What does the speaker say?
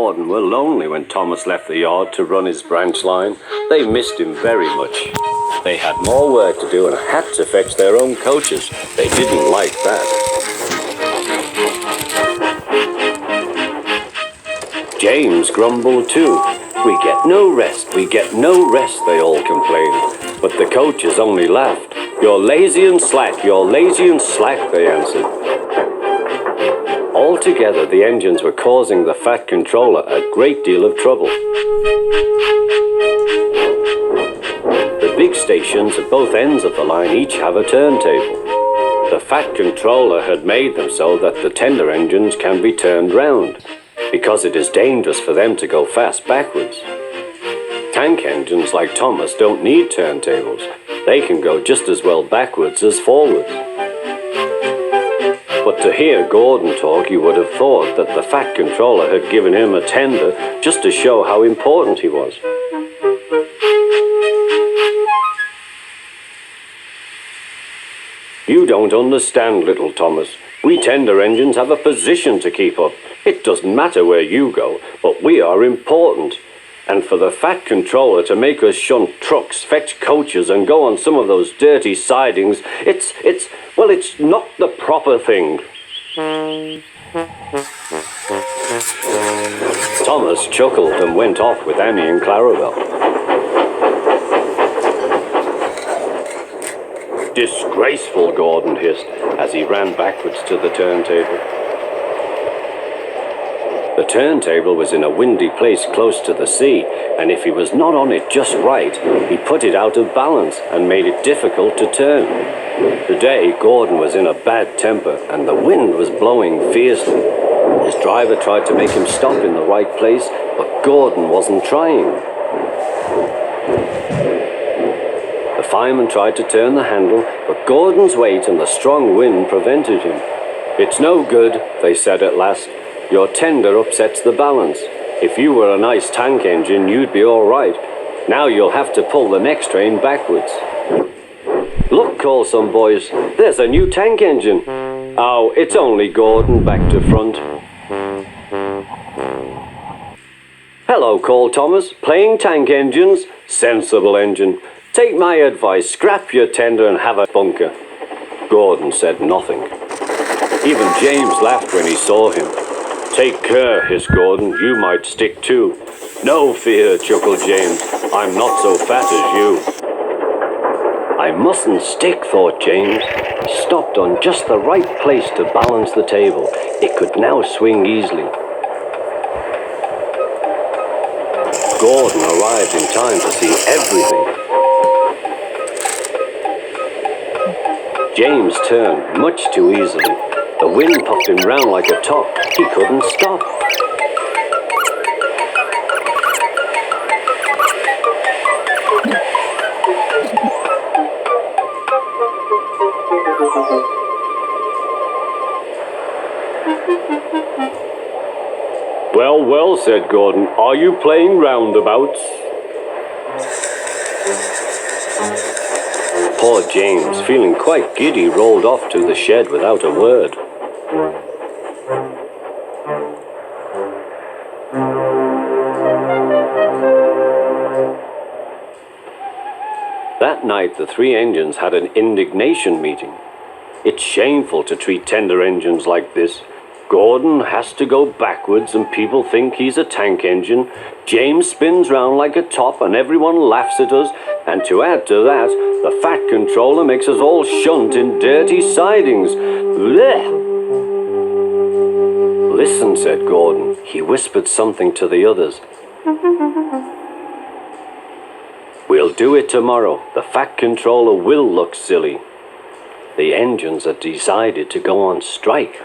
Gordon were lonely when Thomas left the yard to run his branch line. They missed him very much. They had more work to do and had to fetch their own coaches. They didn't like that. James grumbled too. "We get no rest, we get no rest," they all complained. But the coaches only laughed. "You're lazy and slack, you're lazy and slack," they answered. Altogether, the engines were causing the Fat Controller a great deal of trouble. The big stations at both ends of the line each have a turntable. The Fat Controller had made them so that the tender engines can be turned round, because it is dangerous for them to go fast backwards. Tank engines like Thomas don't need turntables. They can go just as well backwards as forwards. But to hear Gordon talk, you would have thought that the Fat Controller had given him a tender just to show how important he was. "You don't understand, little Thomas. We tender engines have a position to keep up. It doesn't matter where you go, but we are important. And for the Fat Controller to make us shunt trucks, fetch coaches, and go on some of those dirty sidings, it's not the proper thing." Thomas chuckled and went off with Annie and Clarabelle. "Disgraceful," Gordon hissed as he ran backwards to the turntable. The turntable was in a windy place close to the sea, and if he was not on it just right, he put it out of balance and made it difficult to turn. Today, Gordon was in a bad temper, and the wind was blowing fiercely. His driver tried to make him stop in the right place, but Gordon wasn't trying. The fireman tried to turn the handle, but Gordon's weight and the strong wind prevented him. "It's no good," they said at last. "Your tender upsets the balance. If you were a nice tank engine, you'd be all right. Now you'll have to pull the next train backwards." "Look," called some boys, "there's a new tank engine." "Oh, it's only Gordon back to front." "Hello," called Thomas, "playing tank engines? Sensible engine. Take my advice, scrap your tender and have a bunker." Gordon said nothing. Even James laughed when he saw him. "Take care," hissed Gordon, "you might stick too." "No fear," chuckled James, "I'm not so fat as you." "I mustn't stick," thought James. He stopped on just the right place to balance the table. It could now swing easily. Gordon arrived in time to see everything. James turned much too easily. The wind puffed him round like a top. He couldn't stop. "Well, well," said Gordon, "are you playing roundabouts?" Poor James, feeling quite giddy, rolled off to the shed without a word. That night, the three engines had an indignation meeting. "It's shameful to treat tender engines like this. Gordon has to go backwards and people think he's a tank engine. James spins round like a top and everyone laughs at us. And to add to that, the Fat Controller makes us all shunt in dirty sidings. Blech!" "Listen," said Gordon. He whispered something to the others. "We'll do it tomorrow. The Fat Controller will look silly. The engines have decided to go on strike."